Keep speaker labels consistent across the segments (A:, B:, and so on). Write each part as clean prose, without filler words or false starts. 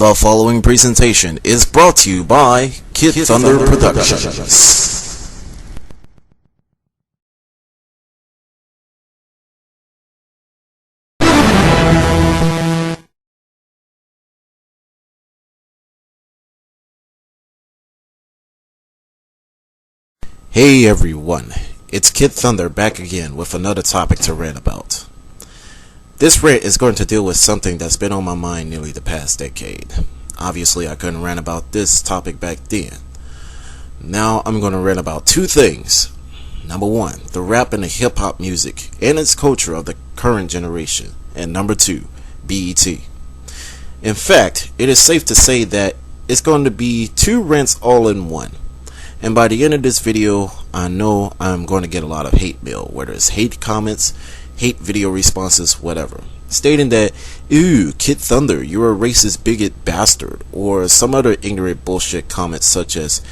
A: The following presentation is brought to you by Kid Thunder Productions. Hey everyone, it's Kid Thunder back again with another topic to rant about. This rant is going to deal with something that's been on my mind nearly the past decade. Obviously, I couldn't rant about this topic back then. Now, I'm going to rant about two things. Number one, the rap and the hip-hop music and its culture of the current generation. And number two, BET. In fact, it is safe to say that it's going to be two rants all in one. And by the end of this video, I know I'm going to get a lot of hate mail, whether it's hate comments, hate video responses, whatever, stating that, ew, Kid Thunder, you're a racist bigot bastard, or some other ignorant bullshit comments such as,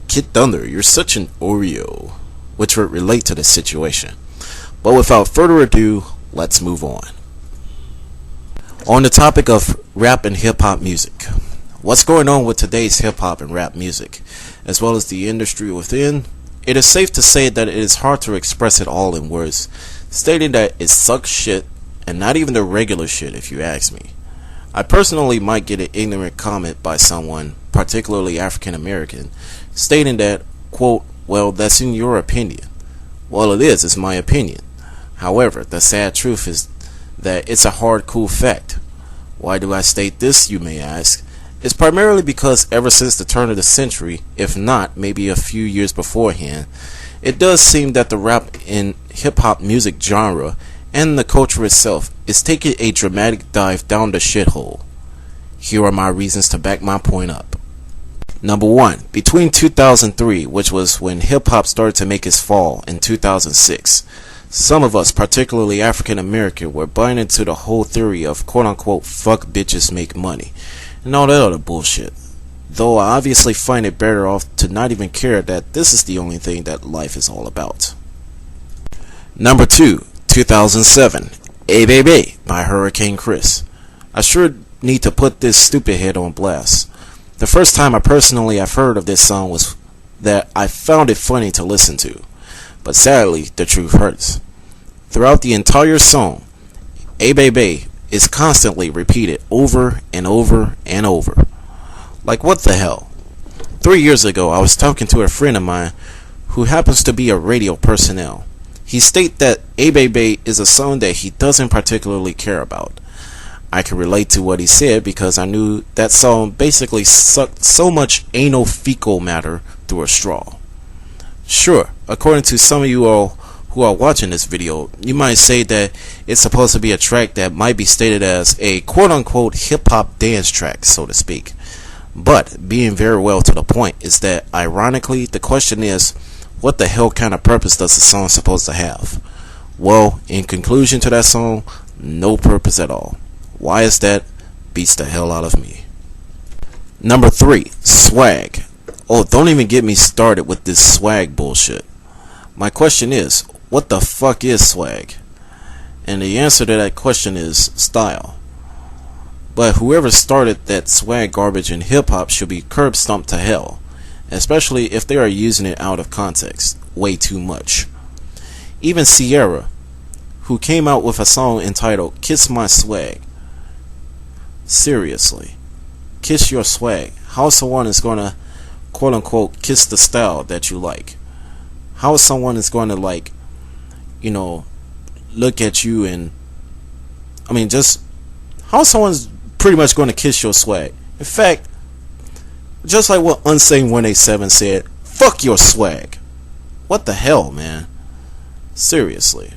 A: Kid Thunder, you're such an Oreo, which would relate to the situation. But without further ado, let's move on. On the topic of rap and hip-hop music, what's going on with today's hip-hop and rap music, as well as the industry within, it is safe to say that it is hard to express it all in words, stating that it sucks shit, and not even the regular shit if you ask me. I personally might get an ignorant comment by someone, particularly African American, stating that, quote, well, that's in your opinion. Well, it's my opinion. However, the sad truth is that it's a hard, cool fact. Why do I state this, you may ask? It's primarily because ever since the turn of the century, if not maybe a few years beforehand, it does seem that the rap and hip-hop music genre and the culture itself is taking a dramatic dive down the shithole. Here are my reasons to back my point up. Number one, between 2003, which was when hip-hop started to make its fall, in 2006, some of us, particularly African American, were buying into the whole theory of quote-unquote fuck bitches make money and all that other bullshit. Though I obviously find it better off to not even care that this is the only thing that life is all about. Number 2, 2007, Ay Baby by Hurricane Chris. I sure need to put this stupid head on blast. The first time I've heard of this song was that I found it funny to listen to. But sadly, the truth hurts. Throughout the entire song, Ay Baby is constantly repeated over and over and over. Like, what the hell? 3 years ago, I was talking to a friend of mine who happens to be a radio personnel. He stated that Ay Baby is a song that he doesn't particularly care about. I can relate to what he said because I knew that song basically sucked so much anal fecal matter through a straw. Sure, according to some of you all who are watching this video, you might say that it's supposed to be a track that might be stated as a quote-unquote hip-hop dance track, so to speak. But, being very well to the point, is that, ironically, the question is, what the hell kind of purpose does the song supposed to have? Well, in conclusion to that song, no purpose at all. Why is that? Beats the hell out of me. Number 3, swag. Oh, don't even get me started with this swag bullshit. My question is, what the fuck is swag? And the answer to that question is style. But whoever started that swag garbage in hip-hop should be curb stomped to hell, especially if they are using it out of context, way too much. Even Ciara, who came out with a song entitled Kiss My Swag. Seriously, kiss your swag. How someone is going to quote-unquote kiss the style that you like? How someone is going to, like, you know, look at you and, I mean, just how someone's pretty much going to kiss your swag. In fact, just like what Unsane 187 said, fuck your swag. What the hell, man? Seriously.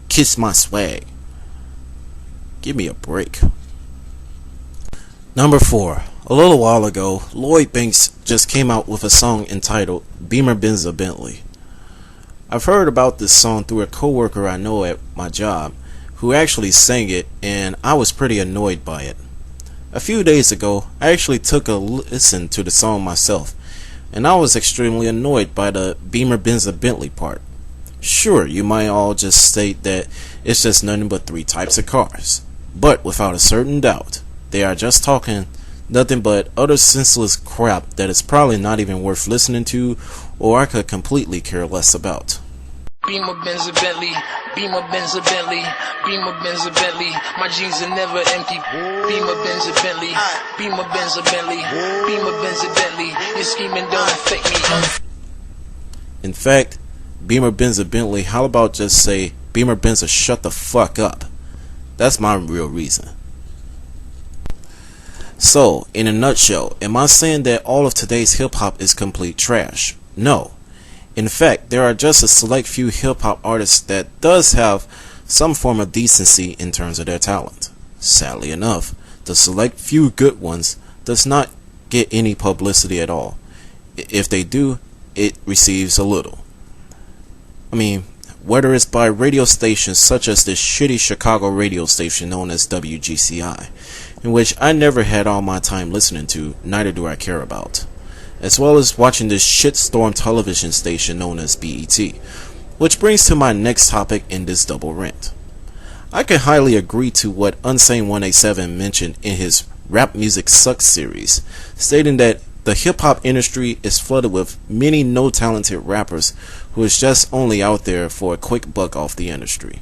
A: Kiss my swag. Give me a break. Number 4. A little while ago, Lloyd Banks just came out with a song entitled Beamer Benz a Bentley. I've heard about this song through a coworker I know at my job who actually sang it, and I was pretty annoyed by it. A few days ago, I actually took a listen to the song myself, and I was extremely annoyed by the Beamer Benz a Bentley part. Sure, you might all just state that it's just nothing but 3 types of cars, but without a certain doubt, they are just talking Nothing but utter senseless crap that is probably not even worth listening to, or I could completely care less about.
B: Beamer, Benz, a Bentley. Beamer, Benz, a Bentley. Beamer, Benz, a Bentley. My jeans are never empty. Beamer, Benz, a Bentley. Beamer, Benz, a Bentley. Beamer, Benz, a Bentley. Your scheming don't affect me.
A: In fact, Beamer, Benz, a Bentley. How about just say Beamer, Benz, a shut the fuck up? That's my real reason. So, in a nutshell, am I saying that all of today's hip hop is complete trash? No. In fact, there are just a select few hip-hop artists that does have some form of decency in terms of their talent. Sadly enough, the select few good ones does not get any publicity at all. If they do, it receives a little. I mean, whether it's by radio stations such as this shitty Chicago radio station known as WGCI, in which I never had all my time listening to, neither do I care about, as well as watching this shitstorm television station known as BET, which brings to my next topic in this double rant. I can highly agree to what Unsane187 mentioned in his Rap Music Sucks series, stating that the hip-hop industry is flooded with many no-talented rappers who is just only out there for a quick buck off the industry.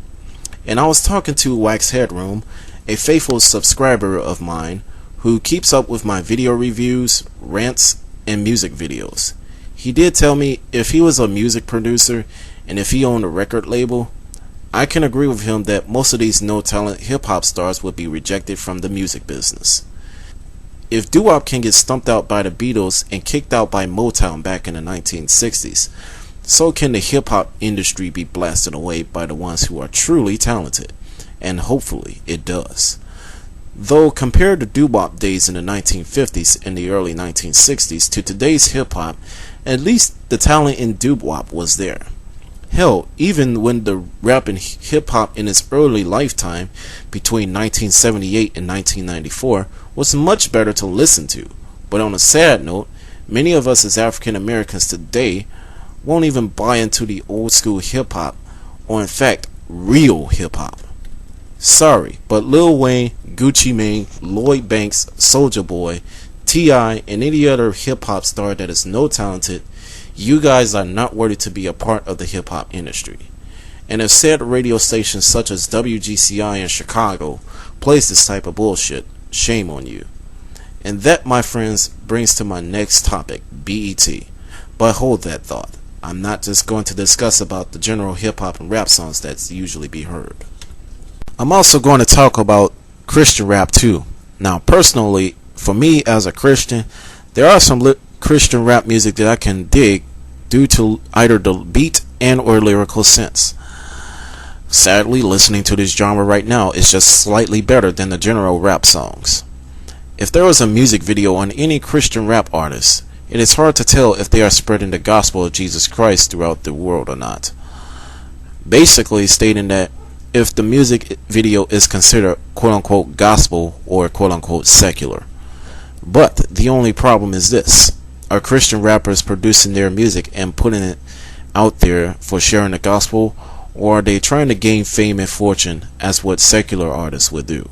A: And I was talking to Wax Headroom, a faithful subscriber of mine, who keeps up with my video reviews, rants, and music videos. He did tell me if he was a music producer and if he owned a record label, I can agree with him that most of these no-talent hip-hop stars would be rejected from the music business. If doo-wop can get stumped out by the Beatles and kicked out by Motown back in the 1960s, so can the hip-hop industry be blasted away by the ones who are truly talented, and hopefully it does. Though compared to doo-wop days in the 1950s and the early 1960s to today's hip-hop, at least the talent in doo-wop was there. Hell, even when the rap and hip-hop in its early lifetime, between 1978 and 1994, was much better to listen to. But on a sad note, many of us as African Americans today won't even buy into the old school hip-hop, or in fact, real hip-hop. Sorry, but Lil Wayne, Gucci Mane, Lloyd Banks, Soulja Boy, T.I., and any other hip-hop star that is no talented, you guys are not worthy to be a part of the hip-hop industry. And if said radio stations such as WGCI in Chicago plays this type of bullshit, shame on you. And that, my friends, brings to my next topic, BET. But hold that thought. I'm not just going to discuss about the general hip-hop and rap songs that's usually be heard. I'm also going to talk about Christian rap too. Now, personally, for me as a Christian, there are some Christian rap music that I can dig due to either the beat and or lyrical sense. Sadly, listening to this genre right now is just slightly better than the general rap songs. If there was a music video on any Christian rap artist, it is hard to tell if they are spreading the gospel of Jesus Christ throughout the world or not. Basically stating that if the music video is considered quote-unquote gospel or quote-unquote secular. But the only problem is this: are Christian rappers producing their music and putting it out there for sharing the gospel, or are they trying to gain fame and fortune as what secular artists would do?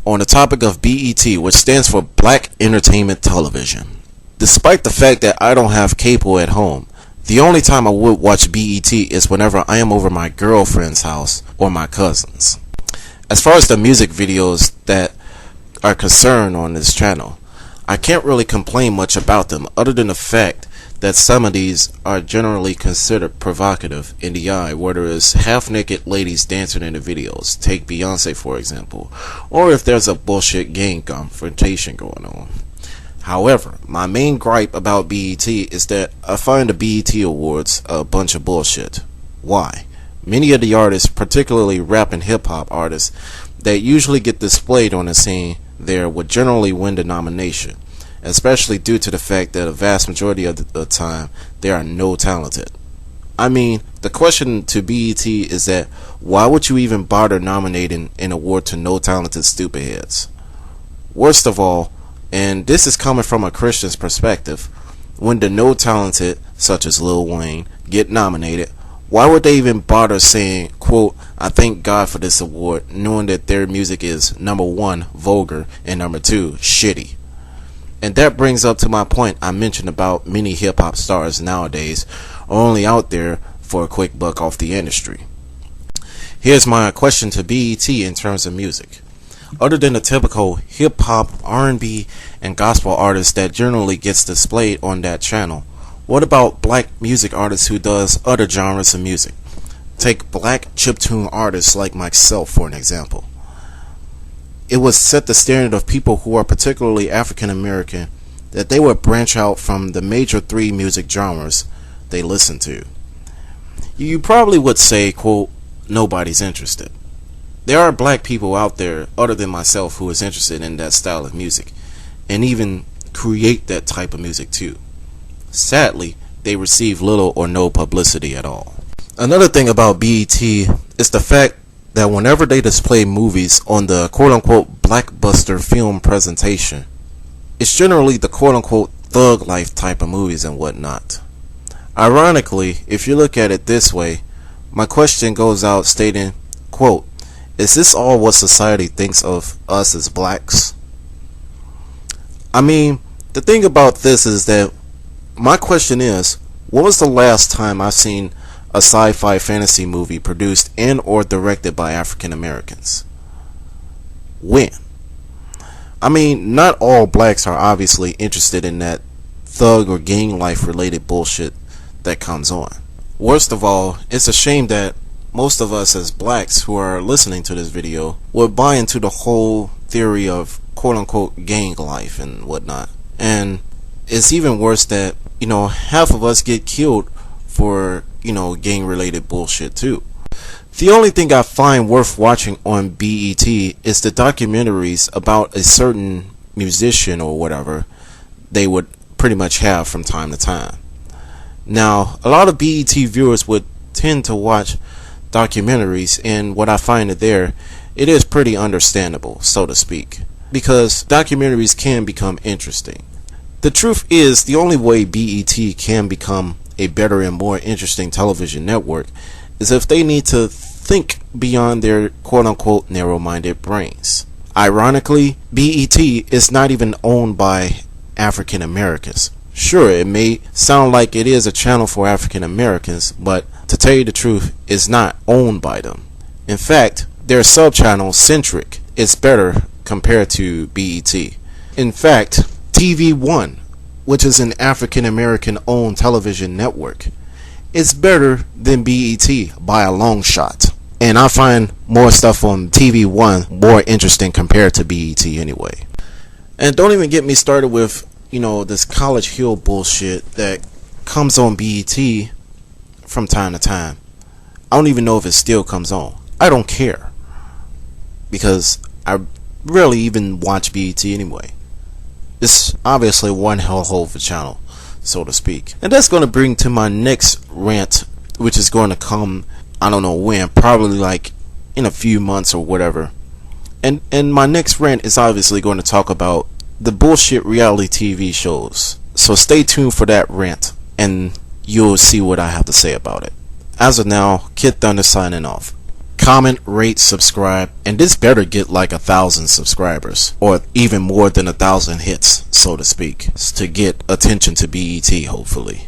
A: On the topic of BET, which stands for Black Entertainment Television. Despite the fact that I don't have cable at home, the only time I would watch BET is whenever I am over my girlfriend's house or my cousin's. As far as the music videos that are concerned on this channel, I can't really complain much about them other than the fact that some of these are generally considered provocative in the eye, whether it's half-naked ladies dancing in the videos, take Beyonce for example, or if there's a bullshit gang confrontation going on. However, my main gripe about BET is that I find the BET Awards a bunch of bullshit. Why? Many of the artists, particularly rap and hip-hop artists, that usually get displayed on the scene there would generally win the nomination, especially due to the fact that a vast majority of the time they are no talented. I mean, the question to BET is that why would you even bother nominating an award to no talented stupid heads? Worst of all, and this is coming from a Christian's perspective, when the no talented, such as Lil Wayne, get nominated, Why would they even bother saying, quote, I thank God for this award, knowing that their music is number one, vulgar, and number two, shitty? And that brings up to my point I mentioned about many hip-hop stars nowadays are only out there for a quick buck off the industry. Here's my question to BET in terms of music. Other than the typical hip-hop, R&B, and gospel artists that generally gets displayed on that channel, what about black music artists who does other genres of music? Take black chiptune artists like myself for an example. It would set the standard of people who are particularly African American that they would branch out from the major three music genres they listen to. You probably would say, quote, nobody's interested. There are black people out there other than myself who is interested in that style of music and even create that type of music too. Sadly, they receive little or no publicity at all. Another thing about BET is the fact that whenever they display movies on the quote-unquote blockbuster film presentation, it's generally the quote-unquote thug life type of movies and whatnot. Ironically, if you look at it this way, my question goes out stating, quote, is this all what society thinks of us as blacks? I mean, the thing about this is that my question is, when was the last time I've seen a sci-fi fantasy movie produced and or directed by African Americans? When? I mean, not all blacks are obviously interested in that thug or gang life related bullshit that comes on. Worst of all, it's a shame that most of us as blacks who are listening to this video would buy into the whole theory of quote-unquote gang life and whatnot. And it's even worse that, half of us get killed for, gang related bullshit too. The only thing I find worth watching on BET is the documentaries about a certain musician or whatever they would pretty much have from time to time. Now, a lot of BET viewers would tend to watch documentaries, and what I find it is pretty understandable, so to speak, because documentaries can become interesting. The truth is, the only way BET can become a better and more interesting television network is if they need to think beyond their quote-unquote narrow-minded brains. Ironically, BET is not even owned by African Americans. Sure, it may sound like it is a channel for African Americans, but to tell you the truth, it's not owned by them. In fact, their sub-channel, Centric, is better compared to BET. In fact, TV One, which is an African American owned television network, is better than BET by a long shot. And I find more stuff on TV One more interesting compared to BET anyway. And don't even get me started with this College Hill bullshit that comes on BET from time to time. I don't even know if it still comes on. I don't care, because I rarely even watch BET anyway. It's obviously one hell of a channel, so to speak. And that's going to bring to my next rant, which is going to come, I don't know when, probably like in a few months or whatever. And my next rant is obviously going to talk about the bullshit reality TV shows. So stay tuned for that rant, and you'll see what I have to say about it. As of now, Kid Thunder signing off. Comment, rate, subscribe, and this better get like 1,000 subscribers, or even more than 1,000 hits, so to speak, to get attention to BET, hopefully.